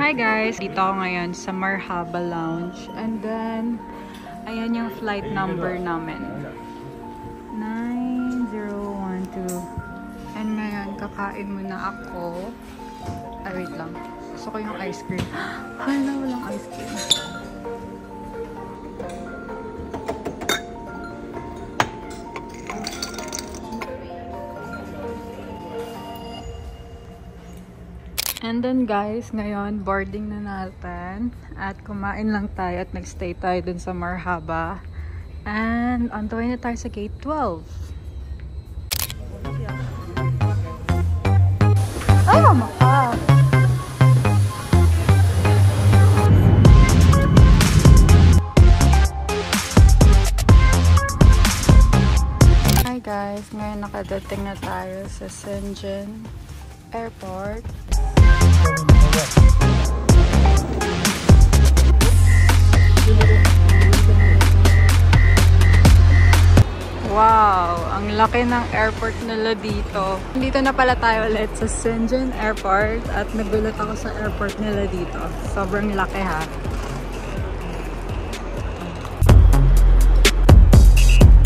Hi guys! Dito ako ngayon sa Marhaba Lounge. And then, ayan yung flight number namin. 9012. And ngayon, kakain muna ako. Ay, wait lang. Gusto ko yung ice cream. Hala, walang ice cream. And then guys, ngayon boarding na natin at kumain lang tayo at nagstay tayo dun sa Marhaba. And on the way na tayo sa gate 12. Ay, mama ka! Hi guys, ngayon nakadating na tayo sa Shenzhen Airport. Wow! Ang laki ng airport nila dito. Dito na pala tayo ulit sa Shenzhen Airport at nagulat ako sa airport nila dito. Sobrang laki ha.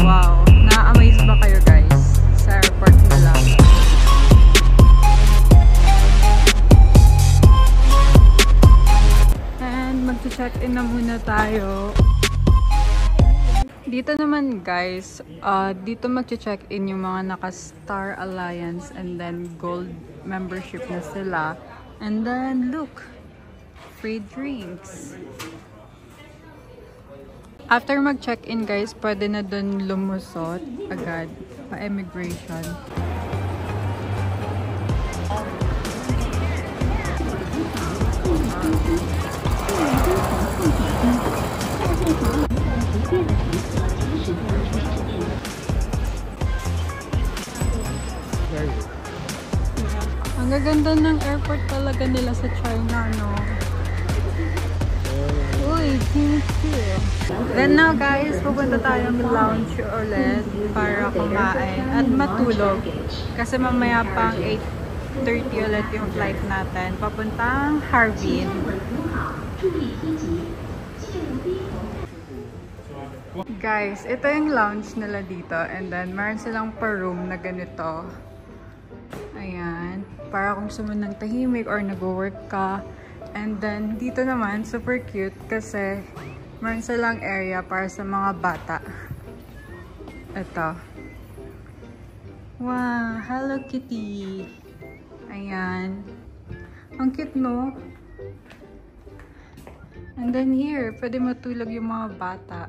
Wow! Na-amaze ba kayo guys sa airport nila? And mag-check-in na muna tayo. Dito naman guys, dito mag-check-in yung mga naka-Star Alliance and then Gold membership na sila. And then, look! Free drinks! After mag-check-in guys, pwede na dun lumusot agad pa-immigration. Ang gaganda ng airport talaga nila sa China, no? Uy, cute. Then now guys, pupunta tayong lounge ulit para kumain at matulog. Kasi mamaya pang 8:30 ulit yung flight natin. Papuntang Harbin. Guys, ito yung lounge nila dito. And then, meron silang per room na ganito. Ayan. Para kung gusto mo ng tahimik or nag-work ka. And then, dito naman, super cute kasi meron silang area para sa mga bata. Ito. Wow! Hello Kitty! Ayan. Ang cute, no? And then here, pwede matulog yung mga bata.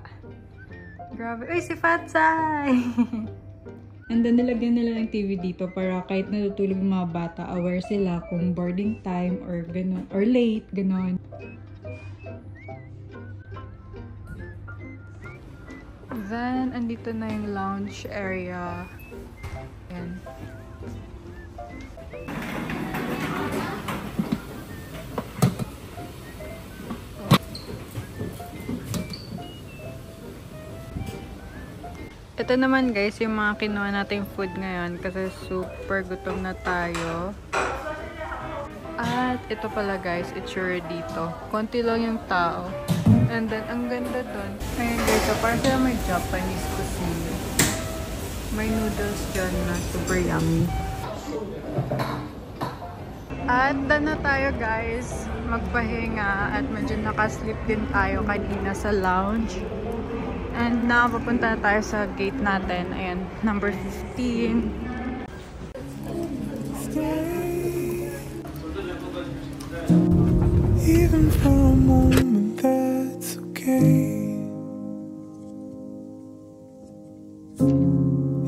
Grabe. Uy, si Fatsai! And then, nilagyan nila ng TV dito para kahit natutulog yung mga bata, aware sila kung boarding time or gano'n, or late, gano'n. Then, andito na yung lounge area. Ayan. Ito naman guys, yung mga kinuha nating food ngayon kasi super gutom na tayo. At ito pala guys, itsura dito. Konti lang yung tao. And then, ang ganda dun. Ayan guys, so parang sila may Japanese cuisine. May noodles dyan na super yummy. At done na tayo guys. Magpahinga at medyo nakasleep din tayo kanina sa lounge. And now, papunta na tayo sa gate natin. Ayan, number 15. Even for a moment, that's okay.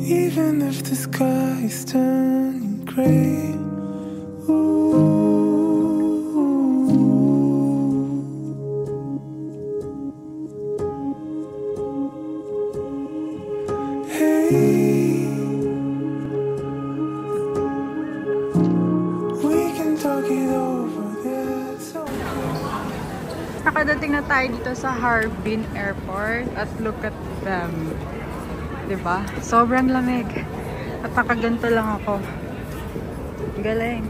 Even if the sky is turning gray. Nakadating na tayo dito sa Harbin Airport at look at them. Diba? Sobrang lamig. At nakaganto lang ako. Galing.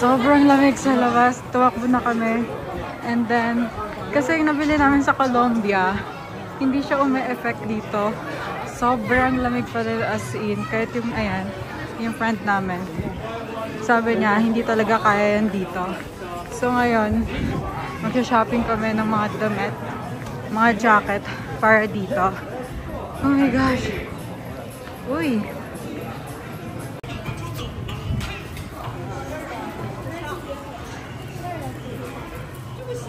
Sobrang lamig sa labas. Tumakbo na kami. And then, kasi yung nabili namin sa Colombia, hindi siya umi-effect dito. Sobrang lamig pa rin as in. Kahit yung, ayan, yung friend namin. Sabi niya, hindi talaga kaya yan dito. So ngayon, mag-shopping kami ng mga damit, mga jacket para dito. Oh my gosh. Uy.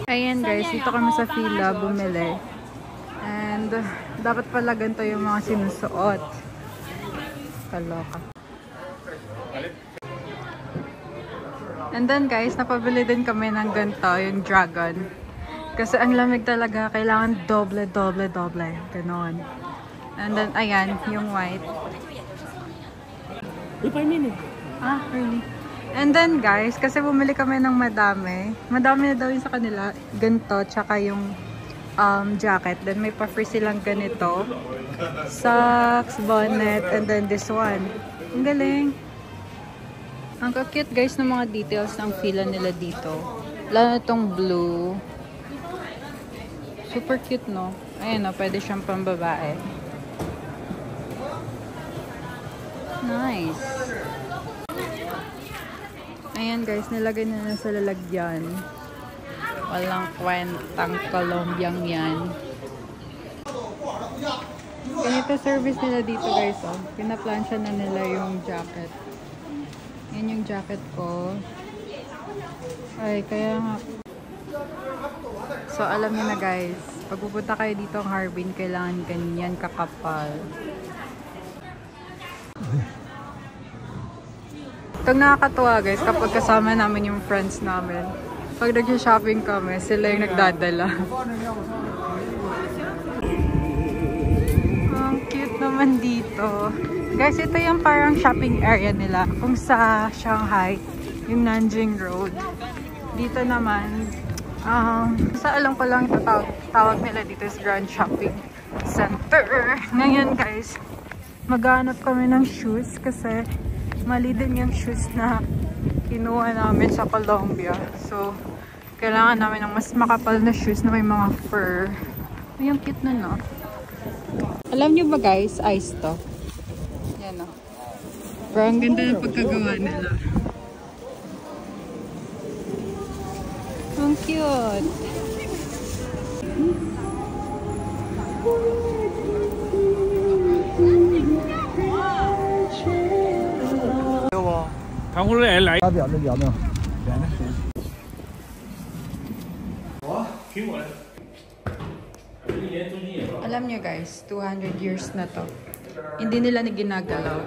Ayan guys, dito kami sa fila bumili. And dapat pala ganito yung mga sinusuot. Kaloka. And then guys, napabili din kami ng ganito, yung dragon. Kasi ang lamig talaga, kailangan doble. Ganon. And then, ayan, yung white. Ah, really? And then guys, kasi bumili kami ng madami. Madami na daw yun sa kanila. Ganito, tsaka yung jacket. Then may pa-free silang ganito. Socks, bonnet, and then this one. Ang galing. Ang cute guys ng mga details ng fila nila dito. Lalo na itong blue. Super cute, no? Ayan, no? Pwede siyang pambabae. Nice. Ayan guys, nilagay na sa lalagyan. Walang kwentang Colombiang yan. Ganito service nila dito guys, oh. Pinaplansya na nila yung jacket. Yan yung jacket ko. Ay, kaya nga. So, alam niyo na guys, pag pupunta kayo dito ang Harbin, kailangan ganyan kakapal. Itong nakakatuwa guys, kapag kasama namin yung friends namin, pag nag-shopping kami, sila yung nagdadala. Ang cute naman dito. Guys, ito yung parang shopping area nila. Kung sa Shanghai, yung Nanjing Road. Dito naman, sa alam ko lang ito tawag nila dito is Grand Shopping Center. Ngayon guys, maghanap kami ng shoes kasi mali din yung shoes na kinuha namin sa Colombia. So, kailangan namin ng mas makapal na shoes na may mga fur. Ay, yung cute na, no? Alam nyo ba guys, ice to. Yan, no? Pero ang ganda ng pagkagawa nila. Ang cute! Alam nyo guys, 200 years na to. Hindi nila ni ginagalaw.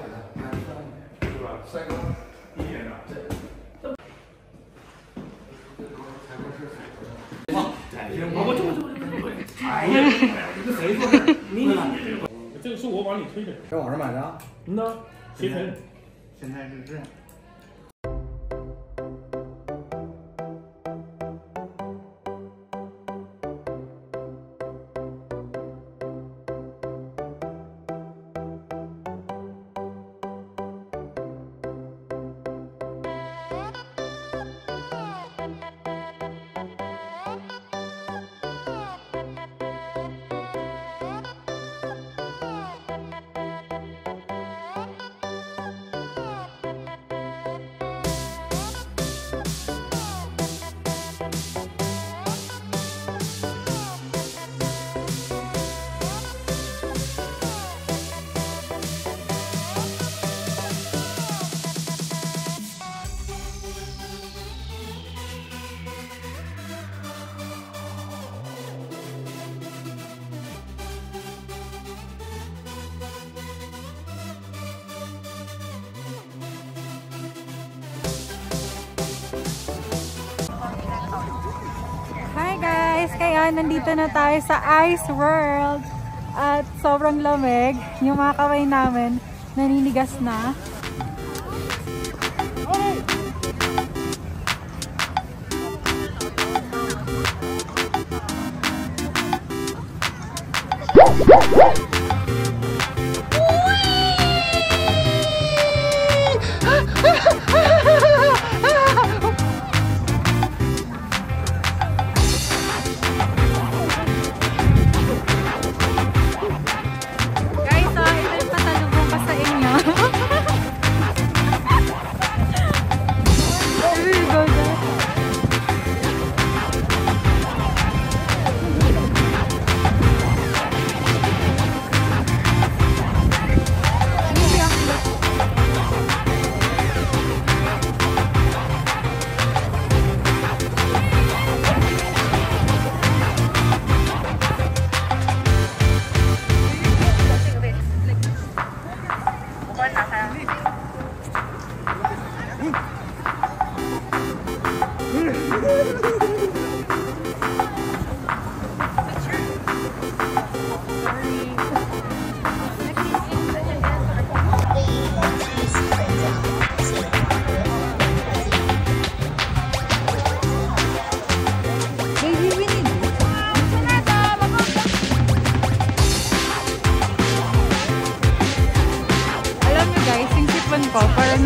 Kaya nandito na tayo sa Ice World at sobrang lamig. Yung mga kamay namin naninigas na.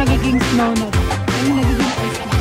nagiging snow na. Ay, nagiging ice na.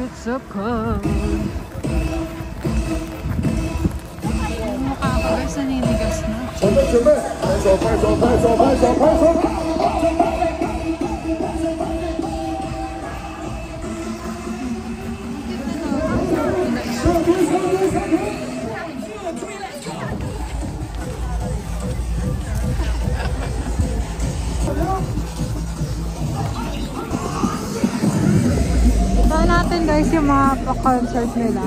It's so cold. Yung mukha ko guys naninigas na. guys yung mga pa-concert nila.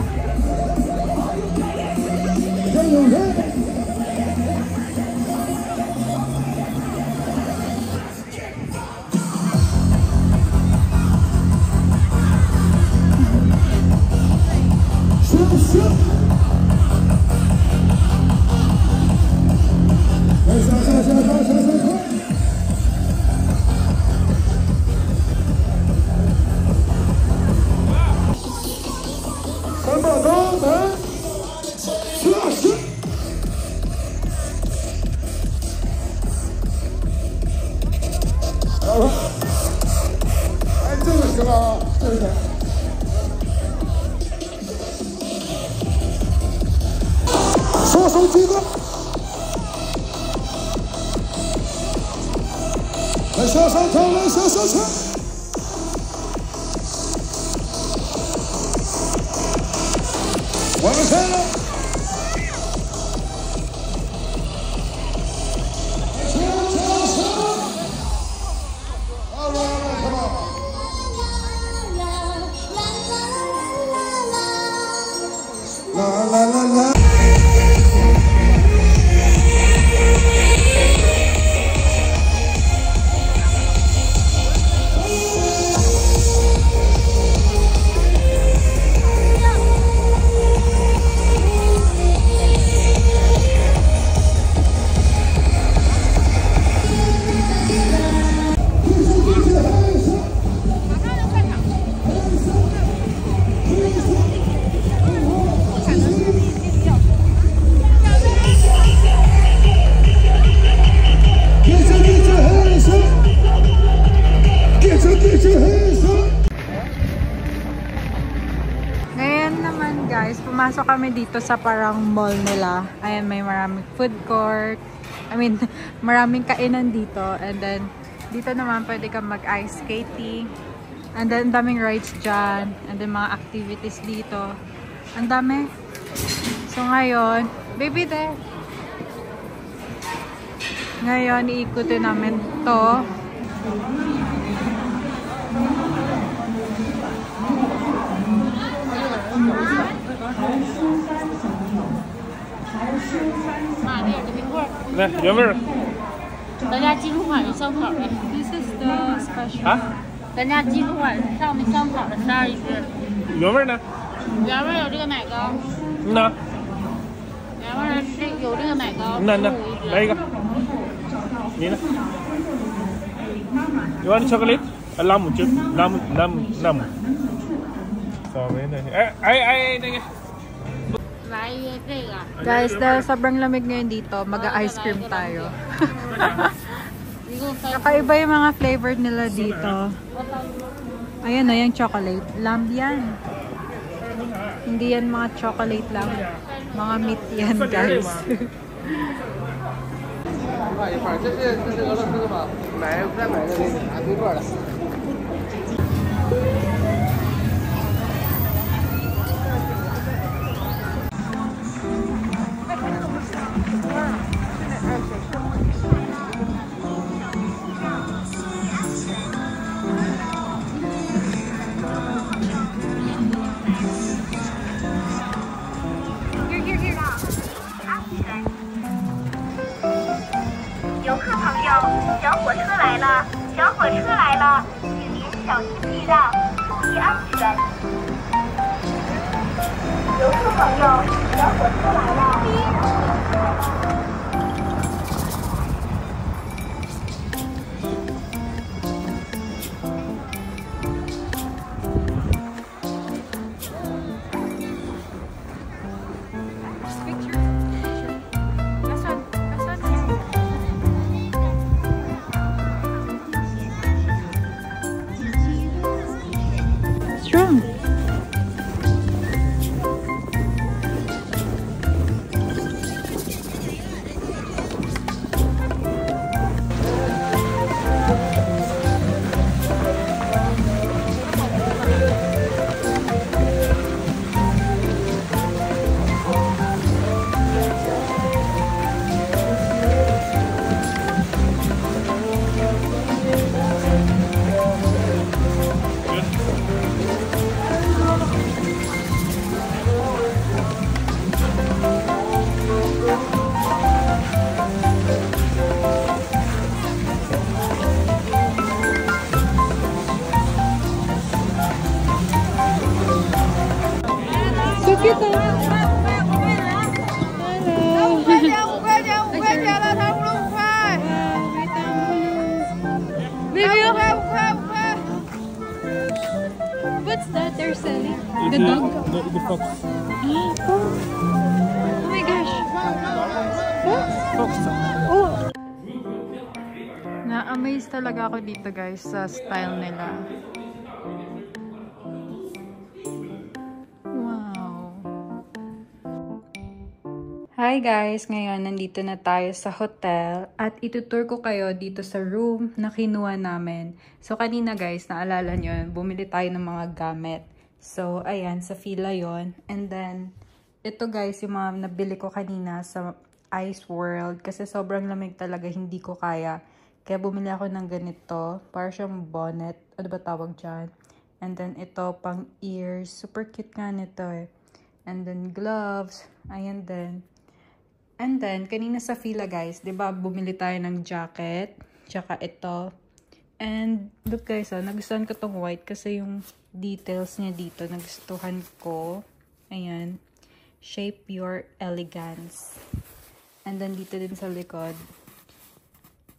双手举高，来向上跳，来向上跳。往前了。啦啦啦啦。Ngayon naman guys, pumasok kami dito sa parang mall nila. Ayan, may maraming food court. I mean, maraming kainan dito. And then, dito naman pwede kang mag-ice skating. And then, daming rides dyan. And then, mga activities dito. Ang dami. So, ngayon, baby there. Ngayon, iikutin namin to.来，原味儿。咱家鸡肉款是上跑的。This is the special. 啊？咱家鸡肉款上的上跑的12一只。原味儿呢？原味有这个奶糕。嗯呐。原味是有这个奶糕。嗯呐，来一个。你呢？You want chocolate? Lamb 就 lamb。稍微那些，哎，那个。来一个这个。Guys, dahil sobrang lamig ngayon dito, mag-ice cream tayo. Kakaiba yung mga flavor nila dito. Ayan na, yung chocolate. Lamb yan. Hindi yan mga chocolate lang. Mga meat yan, guys. 一块，这是俄罗斯的吧？再买个给你拿对过了。游客朋友，小火车来了！小火车来了，请您小心避让，注意安全。游客朋友，小火车来了！ Good. The dog? The fox. Oh my gosh! Fox. Oh! Na-amaze talaga ako dito guys sa style nila. Wow! Hi guys! Ngayon nandito na tayo sa hotel at itutour ko kayo dito sa room na kinuha namin. So kanina guys, naalala nyo, bumili tayo ng mga gamit. So ayan, sa fila yon. And then, ito guys, yung mga nabili ko kanina sa Ice World. Kasi sobrang lamig talaga, hindi ko kaya. Kaya bumili ako ng ganito. Para siyang bonnet. Ano ba tawag dyan? And then ito, pang ears. Super cute nga nito eh. And then gloves. Ayan din. And then, kanina sa fila guys, 'di ba bumili tayo ng jacket, tsaka ito. And look guys, nagustuhan ko tong white kasi yung details niya dito, nagustuhan ko. Ayan. Shape your elegance. And then dito din sa likod.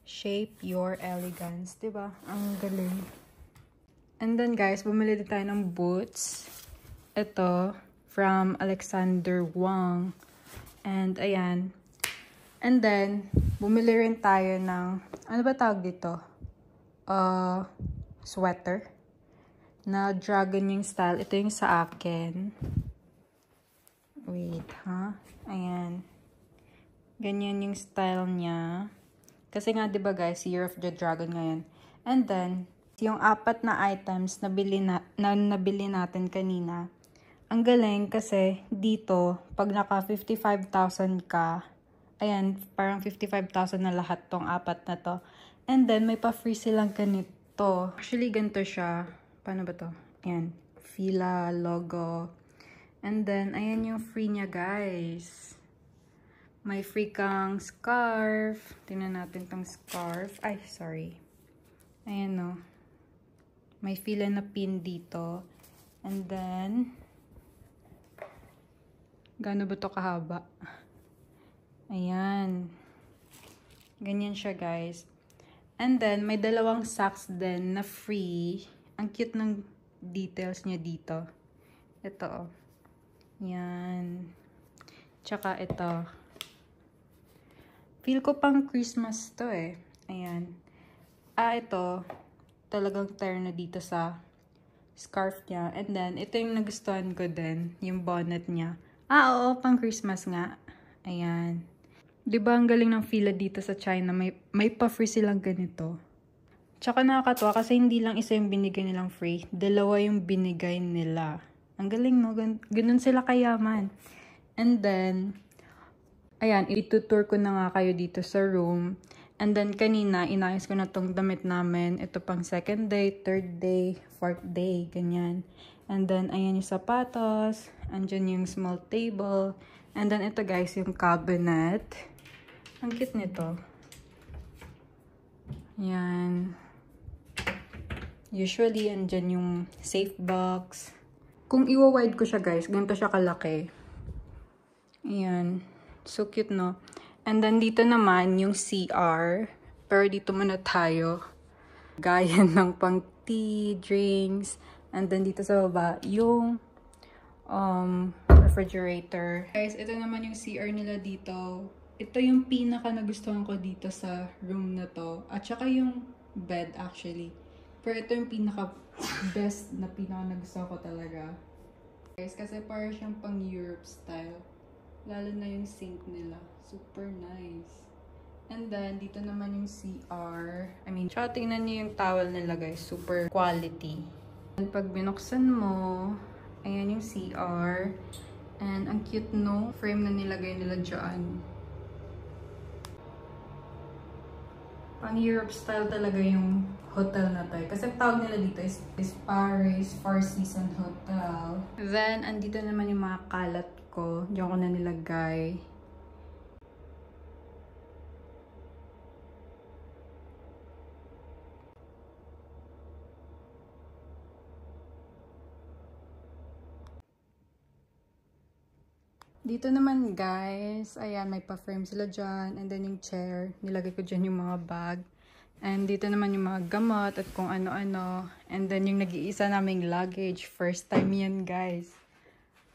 Shape your elegance, 'di ba? Ang galing. And then guys, bumili din tayo ng boots. Ito from Alexander Wang. And, ayan. And then, bumili rin tayo ng, ano ba tawag dito? Sweater. Na dragon yung style. Ito yung sa akin. Wait, ha? Ayan. Ganyan yung style niya. Kasi nga, diba guys, Year of the Dragon ngayon. And then, yung 4 na items na nabili natin kanina. Ang galing kasi dito, pag naka 55,000 ka, ayan, parang 55,000 na lahat tong 4 na to. And then, may pa-free silang ganito. Actually, ganito siya. Paano ba to? Ayan, Fila, logo. And then, ayan yung free niya, guys. May free kang scarf. Tingnan natin tong scarf. Ay, sorry. Ayan, no. May Fila na pin dito. And then, gaano ba to kahaba? Ayan. Ganyan siya, guys. And then, may dalawang socks din na free. Ang cute ng details niya dito. Ito, oh. Yan. Tsaka ito. Feel ko pang Christmas to eh. Ayan. Ito. Talagang terno dito sa scarf niya. And then, ito yung nagustuhan ko din. Yung bonnet niya. Oo, pang Christmas nga. Ayan. Diba ang galing ng fila dito sa China? May pa-free silang ganito. Tsaka nakakatuwa kasi hindi lang isa yung binigay nilang free. 2 yung binigay nila. Ang galing, no? Ganun sila kayaman. And then, ayan, itutour ko na nga kayo dito sa room. And then, kanina, inayos ko na tong damit namin. Ito pang 2nd day, 3rd day, 4th day, ganyan. And then, ayan yung sapatos. Andyan yung small table. And then, ito guys, yung cabinet. Ang cute nito. Yan. Usually, andyan yung safe box. Kung iwa-wide ko siya guys, ganito siya kalaki. Ayan. So cute, no? And then, dito naman yung CR. Pero dito muna tayo. Gaya ng pang tea, drinks. And then, dito sa baba, yung refrigerator. Guys, ito naman yung CR nila dito. Ito yung pinaka nagustuhan ko dito sa room na to. At saka yung bed, actually. Pero ito yung pinaka best na pinaka nagustuhan ko talaga. Guys, kasi para siyang pang Europe style. Lalo na yung sink nila. Super nice. And then, dito naman yung CR. Tsaka tingnan niyo yung towel nila, guys. Super quality. And pag binuksan mo, ayan yung CR. And ang cute, no? Frame na nilagay nila dyan. Pang Europe style talaga yung hotel na to. Kasi tawag nila dito is Paris 4-season hotel. Then, andito naman yung mga kalat ko. Diyan ko na nilagay. Dito naman guys, ayan, may pa-frame sila dyan. And then yung chair, nilagay ko dyan yung mga bag. And dito naman yung mga gamot at kung ano-ano. And then yung nag-iisa naming luggage. First time yan, guys.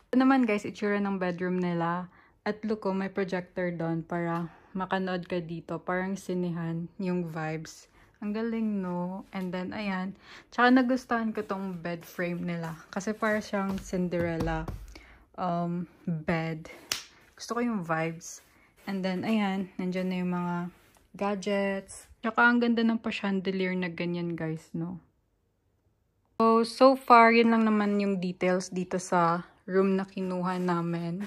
Ito naman, guys, itsura ng bedroom nila. At look, oh, may projector doon para makanood ka dito. Parang sinehan yung vibes. Ang galing, no? And then, ayan. Tsaka nagustuhan ko tong bed frame nila. Kasi parang siyang Cinderella bed. Gusto ko yung vibes. And then, ayan. Nandyan na yung mga gadgets. Tsaka ang ganda ng pa-chandelier na ganyan, guys, no? So far, yun lang naman yung details dito sa room na kinuha namin.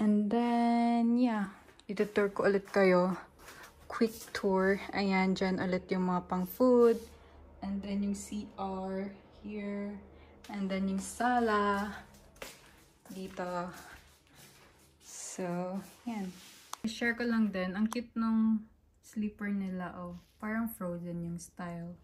And then, yeah. Itutour ko ulit kayo. Quick tour. Ayan, dyan ulit yung mga pang food. And then yung CR here. And then yung sala. Dito. So, yan. Share ko lang din. Ang cute nung sleeper nila, oh. Parang Frozen yung style.